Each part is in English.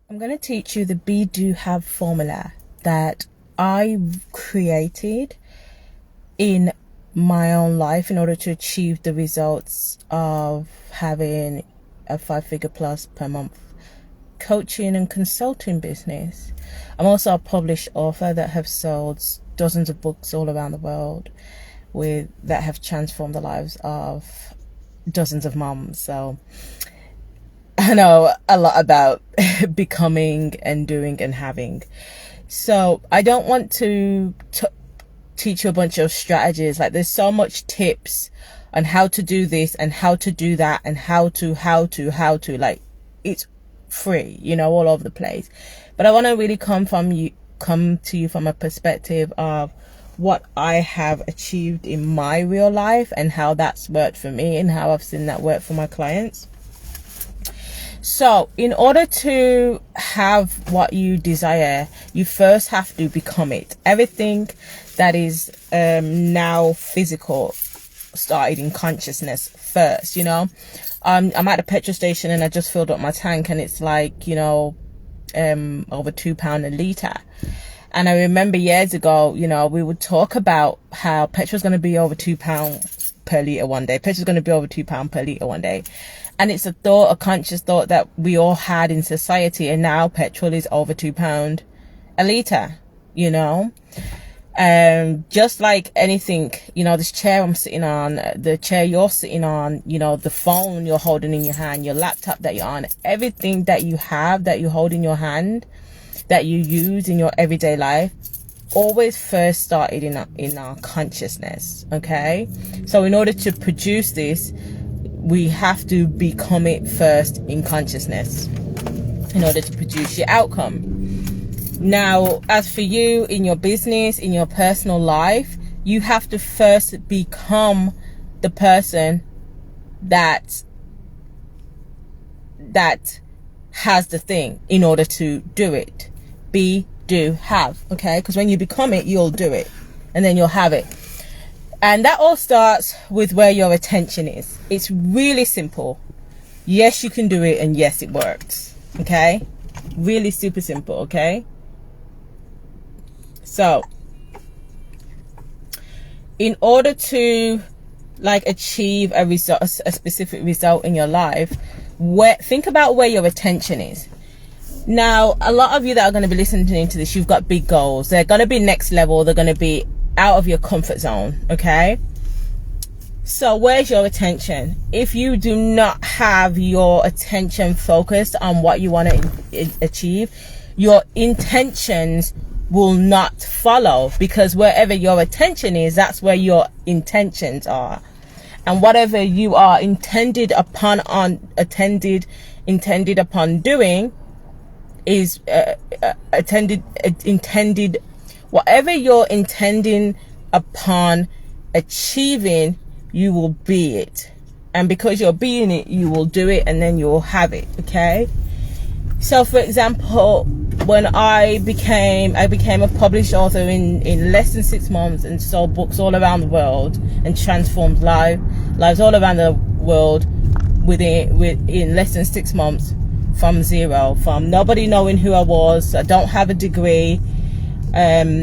I'm going to teach you the be, do, have formula that I created in my own life in order to achieve the results of having a 5-figure plus per month coaching and consulting business. I'm also a published author that have sold dozens of books all around the world that have transformed the lives of dozens of moms. So I know a lot about becoming and doing and having. So I don't want to teach you a bunch of strategies. Like, there's so much tips on how to do this and how to do that and how to, like, it's free, all over the place. But I want to really come to you from a perspective of what I have achieved in my real life and how that's worked for me and how I've seen that work for my clients. So in order to have what you desire, you first have to become it. Everything that is now physical started in consciousness first. I'm at a petrol station and I just filled up my tank, and it's like, over £2 a litre. And I remember years ago, we would talk about how petrol's going to be over £2 per litre one day. Petrol's going to be over £2 per litre one day. And it's a conscious thought that we all had in society. And now petrol is over £2 a litre, just like anything, this chair I'm sitting on, the chair you're sitting on, the phone you're holding in your hand, your laptop that you're on, everything that you have, that you hold in your hand, that you use in your everyday life, always first started in our consciousness. Okay. So in order to produce this, we have to become it first in consciousness in order to produce your outcome. Now, as for you in your business, in your personal life, you have to first become the person that has the thing in order to do it. Be, do, have. Okay? Because when you become it, you'll do it. And then you'll have it. And that all starts with where your attention is. It's really simple. Yes, you can do it, and yes, it works. Okay? Really super simple, okay? So, in order to achieve a specific result in your life, think about where your attention is. Now, a lot of you that are going to be listening to this, you've got big goals. They're going to be next level. They're going to be out of your comfort zone. Okay. So where's your attention? If you do not have your attention focused on what you want to achieve, your intentions will not follow, because wherever your attention is, that's where your intentions are. And whatever you are intended upon doing is intended. Whatever you're intending upon achieving, you will be it. And because you're being it, you will do it, and then you'll have it. Okay. So for example, when I became a published author in less than 6 months, and sold books all around the world and transformed lives all around the world within less than 6 months, from zero, from nobody knowing who I was. I don't have a degree. I've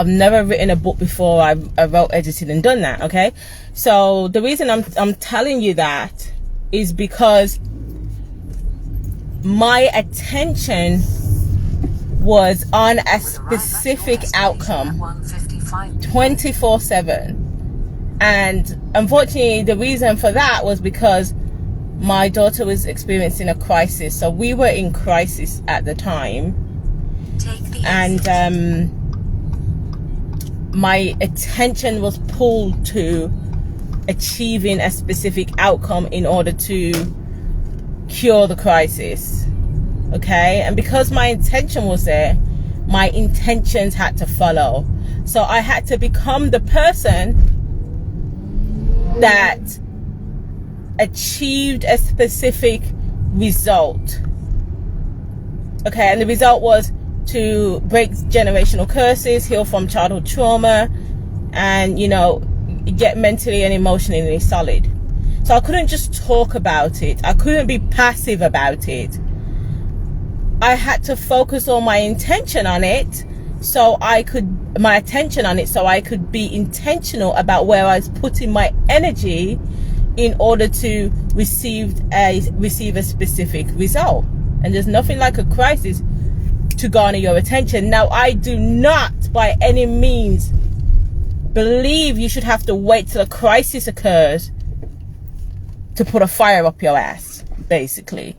never written a book before. I wrote, edited, and done that. Okay. So the reason I'm telling you that is because my attention was on a specific outcome 24/7. And unfortunately, the reason for that was because my daughter was experiencing a crisis. So we were in crisis at the time. And my attention was pulled to achieving a specific outcome in order to cure the crisis. Okay. And because my intention was there, my intentions had to follow. So I had to become the person that achieved a specific result. Okay. And the result was to break generational curses, heal from childhood trauma, and get mentally and emotionally solid. So I couldn't just talk about it. I couldn't be passive about it. I had to focus all my intention on it so I could be intentional about where I was putting my energy in order to receive a specific result. And there's nothing like a crisis to garner your attention. Now, I do not by any means believe you should have to wait till a crisis occurs to put a fire up your ass, basically.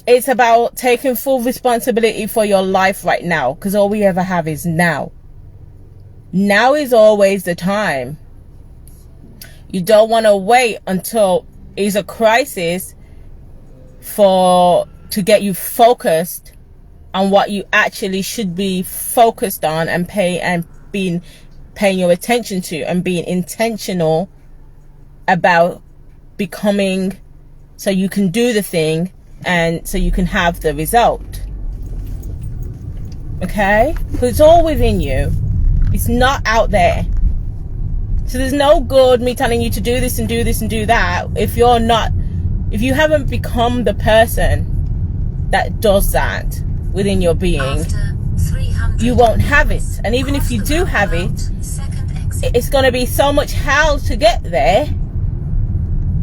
It's about taking full responsibility for your life right now, because all we ever have is now. Now is always the time. You don't want to wait until it's a crisis to get you focused on what you actually should be focused on and paying your attention to, and being intentional about becoming, so you can do the thing and so you can have the result. Okay? Because it's all within you. It's not out there. So there's no good me telling you to do this and do this and do that if you haven't become the person that does that within your being. You won't have it. And even if you do have it, it's going to be so much hell to get there,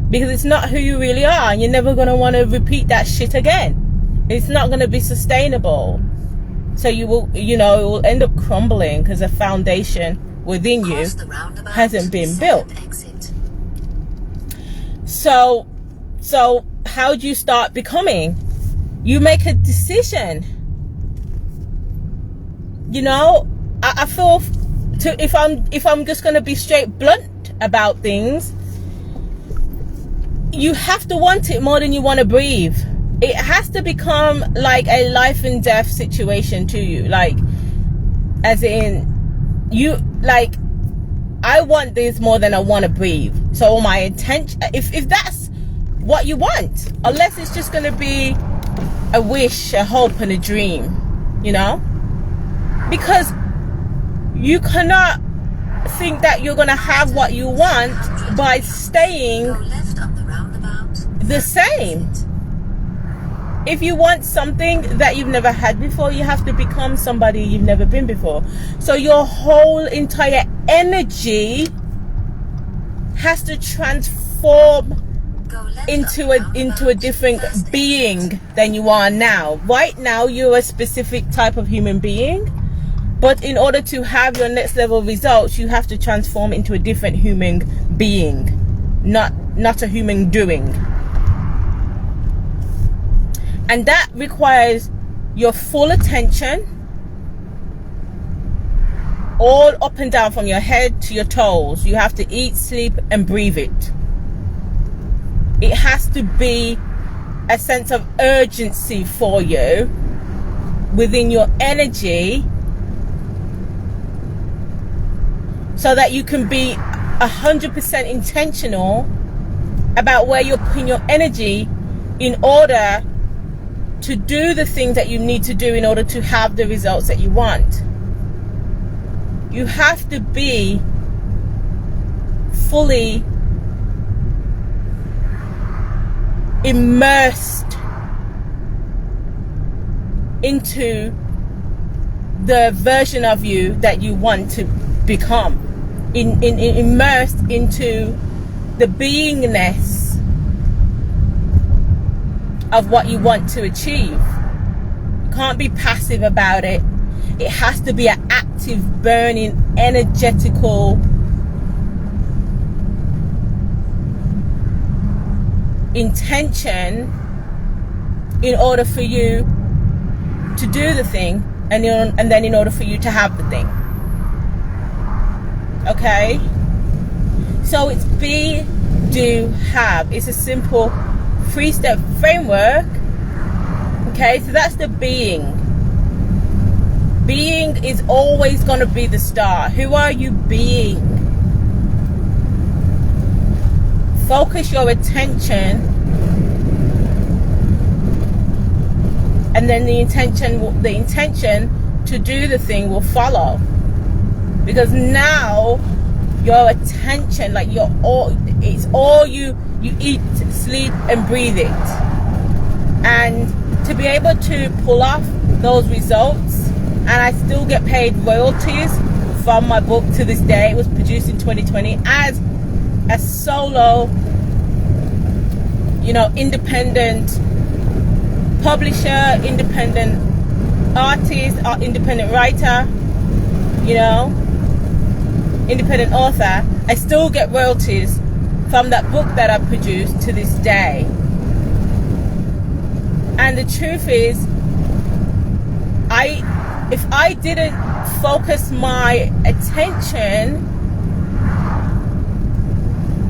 because it's not who you really are, and you're never going to want to repeat that shit again. It's not going to be sustainable. So it will end up crumbling because the foundation within you hasn't been built. So how do you start becoming? You make a decision. I feel if I'm just going to be straight blunt about things, you have to want it more than you want to breathe. It has to become like a life and death situation to you. Like, as in, I want this more than I want to breathe. So my intention, if that's what you want, unless it's just going to be a wish, a hope, and a dream, because you cannot think that you're going to have what you want by staying the same. If you want something that you've never had before, you have to become somebody you've never been before. So your whole entire energy has to transform into a different being than you are now. Right now, you're a specific type of human being, but in order to have your next level results, you have to transform into a different human being, not a human doing. And that requires your full attention, all up and down from your head to your toes. You have to eat, sleep, and breathe it. It has to be a sense of urgency for you within your energy, so that you can be 100% intentional about where you're putting your energy in order to do the things that you need to do in order to have the results that you want. You have to be fully immersed into the version of you that you want to become, immersed into the beingness of what you want to achieve. You can't be passive about it. It has to be an active, burning, energetical intention in order for you to do the thing, and then in order for you to have the thing. Okay? So it's be, do, have. It's a simple 3-step framework. Okay, so that's the being. Being is always going to be the start. Who are you being? Focus your attention, and then the intention to do the thing will follow. Because now your attention, like it's all you eat, sleep, and breathe it. And to be able to pull off those results, and I still get paid royalties from my book to this day. It was produced in 2020 as a solo, independent publisher, independent artist, or independent writer, independent author. I still get royalties from that book that I produced to this day. And the truth is, if I didn't focus my attention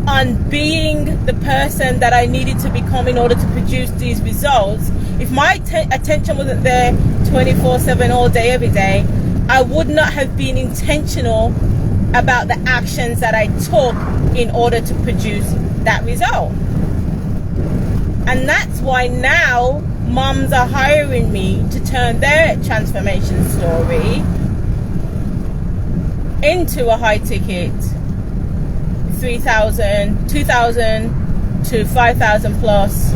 on being the person that I needed to become in order to produce these results, if my attention wasn't there 24/7 all day, every day, I would not have been intentional about the actions that I took in order to produce that result. And that's why now moms are hiring me to turn their transformation story into a high ticket $3,000, $2,000 to $5,000 plus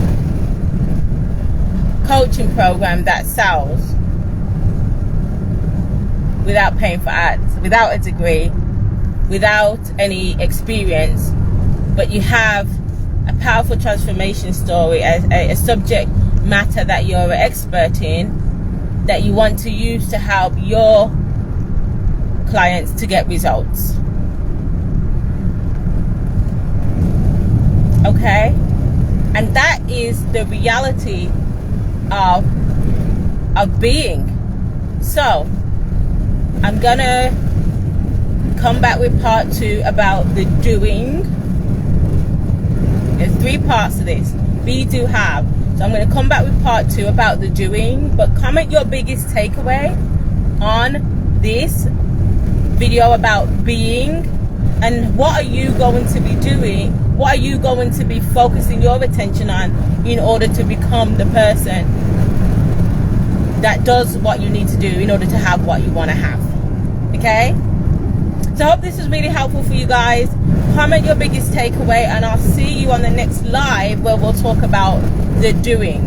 coaching program that sells without paying for ads, without a degree, without any experience, but you have a powerful transformation story, a subject matter that you're an expert in, that you want to use to help your clients to get results. Okay? And that is the reality of being. So I'm gonna come back with part 2 about the doing. There's 3 parts to this. Be, do, have. So I'm going to come back with part 2 about the doing, but comment your biggest takeaway on this video about being, and what are you going to be doing, what are you going to be focusing your attention on in order to become the person that does what you need to do in order to have what you want to have. Okay? So I hope this was really helpful for you guys. Comment your biggest takeaway, and I'll see you on the next live where we'll talk about the doing.